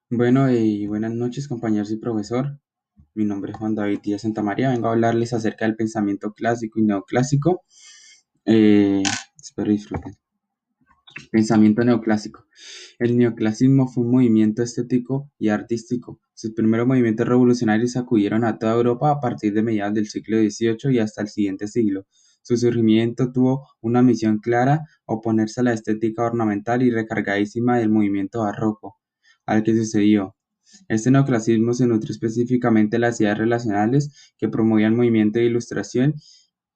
Bueno, y buenas noches, compañeros y profesor. Mi nombre es Juan David Díaz Santamaría. Vengo a hablarles acerca del pensamiento clásico y neoclásico. Eh, Espero disfruten. Pensamiento neoclásico. El neoclasicismo fue un movimiento estético y artístico. Sus primeros movimientos revolucionarios sacudieron a toda Europa a partir de mediados del siglo XVIII y hasta el siguiente siglo. Su surgimiento tuvo una misión clara: oponerse a la estética ornamental y recargadísima del movimiento barroco, al que sucedió. Este neoclasismo se nutre específicamente de las ideas relacionales que promovían movimiento de ilustración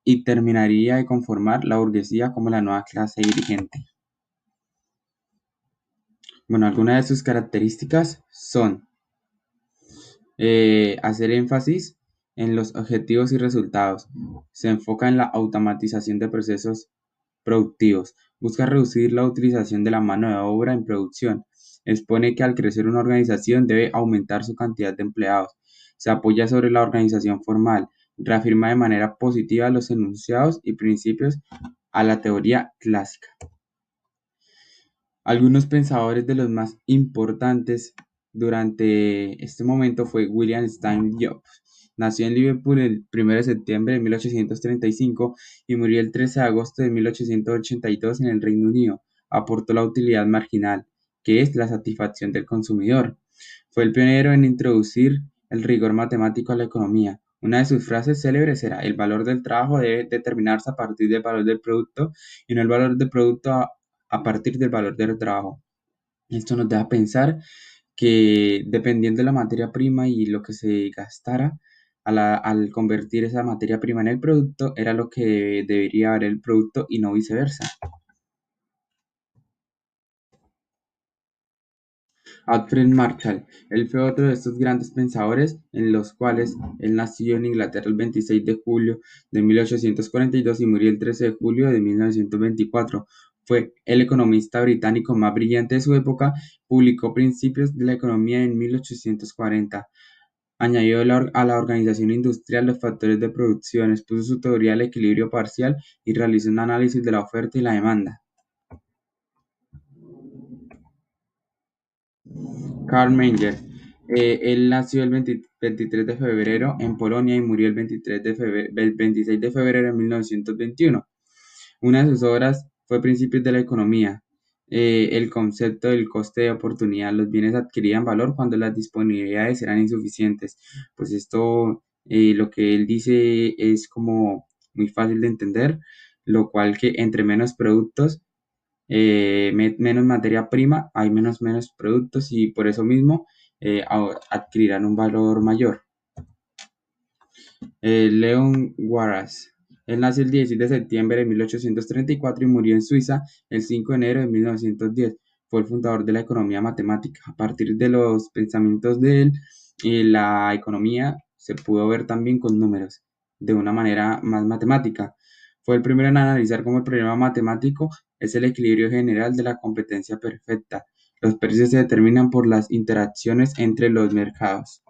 y terminaría de conformar la burguesía como la nueva clase dirigente. Bueno, algunas de sus características son hacer énfasis en los objetivos y resultados. Se enfoca en la automatización de procesos productivos. Busca reducir la utilización de la mano de obra en producción. Expone que al crecer una organización debe aumentar su cantidad de empleados. Se apoya sobre la organización formal. Reafirma de manera positiva los enunciados y principios a la teoría clásica. Algunos pensadores de los más importantes durante este momento fue William Stein Jobs. Nació en Liverpool el 1 de septiembre de 1835 y murió el 13 de agosto de 1882 en el Reino Unido. Aportó la utilidad marginal, que es la satisfacción del consumidor. Fue el pionero en introducir el rigor matemático a la economía. Una de sus frases célebres era: el valor del trabajo debe determinarse a partir del valor del producto y no el valor del producto a partir del valor del trabajo. Esto nos deja pensar que dependiendo de la materia prima y lo que se gastara al convertir esa materia prima en el producto, era lo que debería haber el producto y no viceversa. Alfred Marshall. Él fue otro de estos grandes pensadores en los cuales él nació en Inglaterra el 26 de julio de 1842 y murió el 13 de julio de 1924. Fue el economista británico más brillante de su época. Publicó Principios de la Economía en 1840. Añadió a la organización industrial los factores de producción, expuso su teoría del equilibrio parcial y realizó un análisis de la oferta y la demanda. Karl Menger. Él nació el 23 de febrero en Polonia y murió el 26 de febrero de 1921. Una de sus obras fue Principios de la Economía. El concepto del coste de oportunidad. Los bienes adquirían valor cuando las disponibilidades eran insuficientes. Pues esto, lo que él dice es como muy fácil de entender, lo cual que entre menos productos, menos materia prima, hay menos productos y por eso mismo adquirirán un valor mayor. Leon Wallace. Él nació el 16 de septiembre de 1834 y murió en Suiza el 5 de enero de 1910. Fue el fundador de la economía matemática. A partir de los pensamientos de él, la economía se pudo ver también con números, de una manera más matemática. Fue el primero en analizar cómo el problema matemático es el equilibrio general de la competencia perfecta. Los precios se determinan por las interacciones entre los mercados.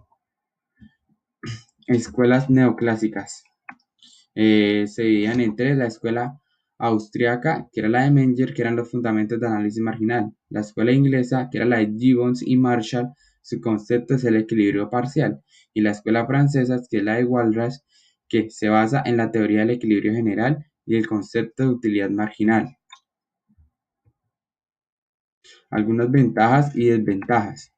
Escuelas neoclásicas. Se dividían en tres: la escuela austriaca, que era la de Menger, que eran los fundamentos de análisis marginal; la escuela inglesa, que era la de Gibbons y Marshall, su concepto es el equilibrio parcial; y la escuela francesa, que es la de Walras, que se basa en la teoría del equilibrio general y el concepto de utilidad marginal. Algunas ventajas y desventajas.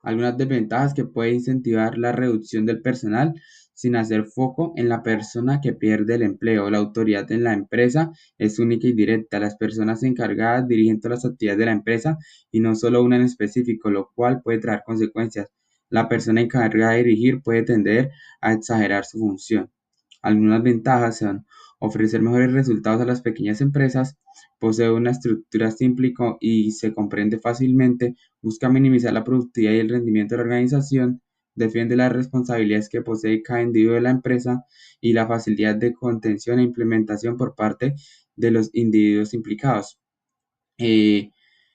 Algunas desventajas: que puede incentivar la reducción del personal sin hacer foco en la persona que pierde el empleo. La autoridad en la empresa es única y directa. Las personas encargadas dirigen todas las actividades de la empresa y no solo una en específico, lo cual puede traer consecuencias. La persona encargada de dirigir puede tender a exagerar su función. Algunas ventajas son: ofrecer mejores resultados a las pequeñas empresas, posee una estructura simple y se comprende fácilmente, busca minimizar la productividad y el rendimiento de la organización, defiende las responsabilidades que posee cada individuo de la empresa y la facilidad de contención e implementación por parte de los individuos implicados. Eh,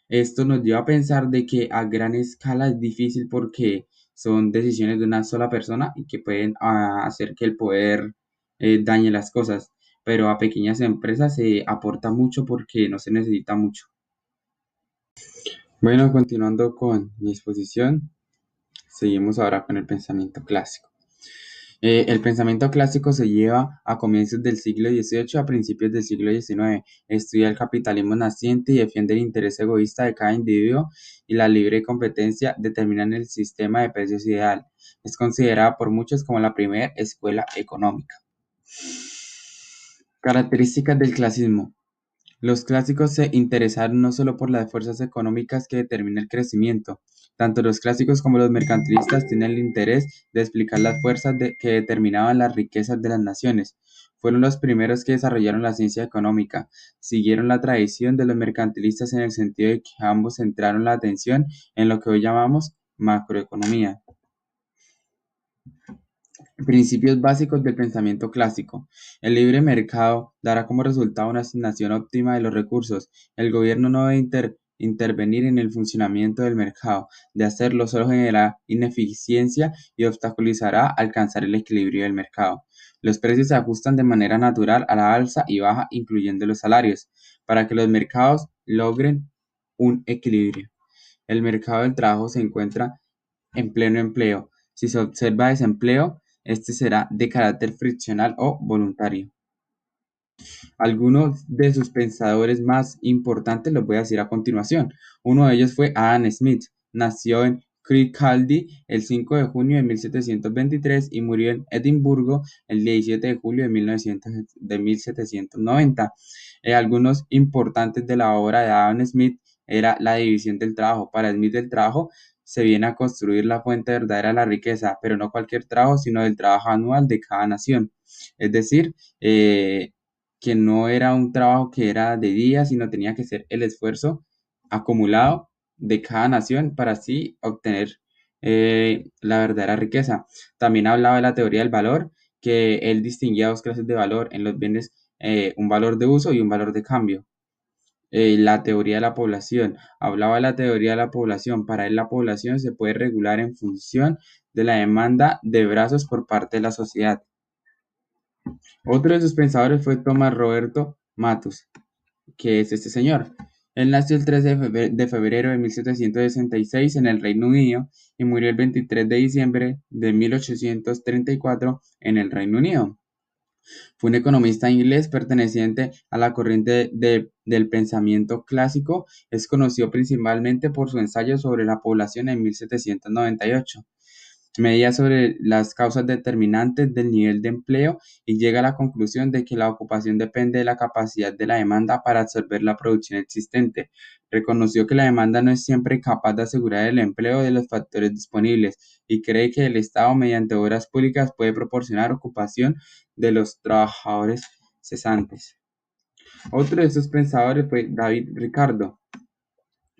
Esto nos lleva a pensar de que a gran escala es difícil porque son decisiones de una sola persona y que pueden hacer que el poder dañe las cosas, pero a pequeñas empresas se aporta mucho porque no se necesita mucho. Bueno, continuando con mi exposición, seguimos ahora con el pensamiento clásico. El pensamiento clásico se lleva a comienzos del siglo XVIII a principios del siglo XIX. Estudia el capitalismo naciente y defiende el interés egoísta de cada individuo y la libre competencia determinan el sistema de precios ideal. Es considerada por muchos como la primera escuela económica. Características del clasismo. Los clásicos se interesaron no solo por las fuerzas económicas que determinan el crecimiento. Tanto los clásicos como los mercantilistas tienen el interés de explicar las que determinaban las riquezas de las naciones. Fueron los primeros que desarrollaron la ciencia económica. Siguieron la tradición de los mercantilistas en el sentido de que ambos centraron la atención en lo que hoy llamamos macroeconomía. Principios básicos del pensamiento clásico. El libre mercado dará como resultado una asignación óptima de los recursos. El gobierno no debe intervenir en el funcionamiento del mercado. De hacerlo, solo generará ineficiencia y obstaculizará alcanzar el equilibrio del mercado. Los precios se ajustan de manera natural a la alza y baja, incluyendo los salarios, para que los mercados logren un equilibrio. El mercado del trabajo se encuentra en pleno empleo. Si se observa desempleo, este será de carácter friccional o voluntario. Algunos de sus pensadores más importantes los voy a decir a continuación. Uno de ellos fue Adam Smith. Nació en Kirkcaldy el 5 de junio de 1723 y murió en Edimburgo el 17 de julio de 1790. Algunos importantes de la obra de Adam Smith era la división del trabajo. Para Smith el trabajo se viene a construir la fuente verdadera de la riqueza, pero no cualquier trabajo, sino del trabajo anual de cada nación. Es decir, que no era un trabajo que era de día, sino tenía que ser el esfuerzo acumulado de cada nación para así obtener la verdadera riqueza. También hablaba de la teoría del valor, que él distinguía dos clases de valor en los bienes, un valor de uso y un valor de cambio. La teoría de la población. Hablaba de la teoría de la población. Para él la población se puede regular en función de la demanda de brazos por parte de la sociedad. Otro de sus pensadores fue Tomás Roberto Matus, que es este señor. Él nació el 3 de febrero de 1766 en el Reino Unido y murió el 23 de diciembre de 1834 en el Reino Unido. Fue un economista inglés perteneciente a la corriente del pensamiento clásico. Es conocido principalmente por su ensayo sobre la población en 1798. Medía sobre las causas determinantes del nivel de empleo y llega a la conclusión de que la ocupación depende de la capacidad de la demanda para absorber la producción existente. Reconoció que la demanda no es siempre capaz de asegurar el empleo de los factores disponibles y cree que el Estado, mediante obras públicas, puede proporcionar ocupación de los trabajadores cesantes. Otro de sus pensadores fue David Ricardo,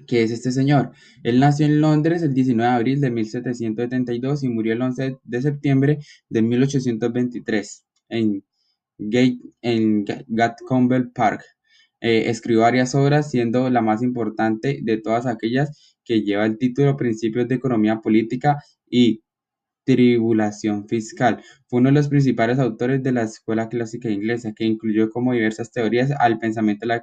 que es este señor. Él nació en Londres el 19 de abril de 1772 y murió el 11 de septiembre de 1823 en Gatcombe Park. Escribió varias obras, siendo la más importante de todas aquellas que lleva el título Principios de Economía Política y Tribulación fiscal. Fue uno de los principales autores de la escuela clásica inglesa, que incluyó como diversas teorías al pensamiento de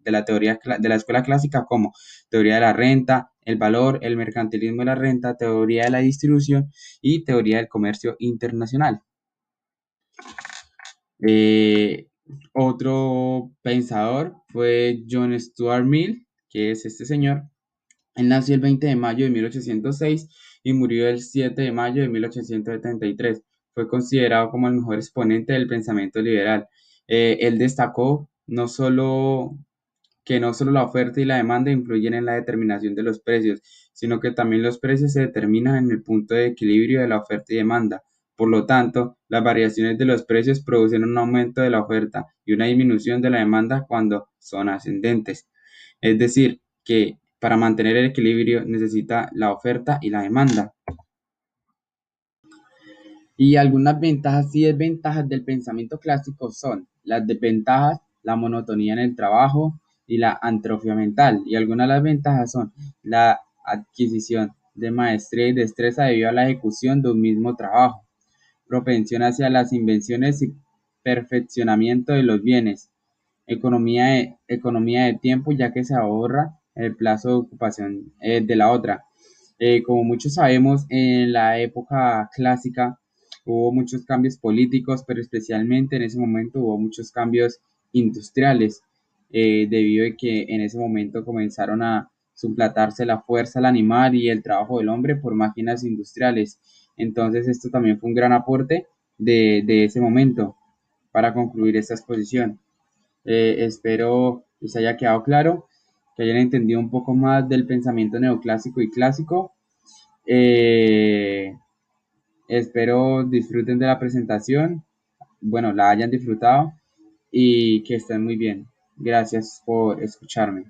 la escuela clásica, como teoría de la renta, el valor, el mercantilismo de la renta, teoría de la distribución y teoría del comercio internacional. Eh, Otro pensador fue John Stuart Mill, que es este señor. Él nació el 20 de mayo de 1806 y murió el 7 de mayo de 1873. Fue considerado como el mejor exponente del pensamiento liberal. Él destacó que no solo la oferta y la demanda influyen en la determinación de los precios, sino que también los precios se determinan en el punto de equilibrio de la oferta y demanda. Por lo tanto, las variaciones de los precios producen un aumento de la oferta y una disminución de la demanda cuando son ascendentes. Es decir, que para mantener el equilibrio necesita la oferta y la demanda. Y algunas ventajas y desventajas del pensamiento clásico son las desventajas, la monotonía en el trabajo y la atrofia mental. Y algunas de las ventajas son la adquisición de maestría y destreza debido a la ejecución de un mismo trabajo, propensión hacia las invenciones y perfeccionamiento de los bienes, economía de tiempo ya que se ahorra el plazo de ocupación de la otra. Como muchos sabemos, en la época clásica hubo muchos cambios políticos, pero especialmente en ese momento hubo muchos cambios industriales, debido a que en ese momento comenzaron a suplantarse la fuerza del animal y el trabajo del hombre por máquinas industriales. Entonces esto también fue un gran aporte de ese momento para concluir esta exposición. Espero les haya quedado claro, que hayan entendido un poco más del pensamiento neoclásico y clásico. Eh, Espero disfruten de la presentación, bueno, la hayan disfrutado y que estén muy bien. Gracias por escucharme.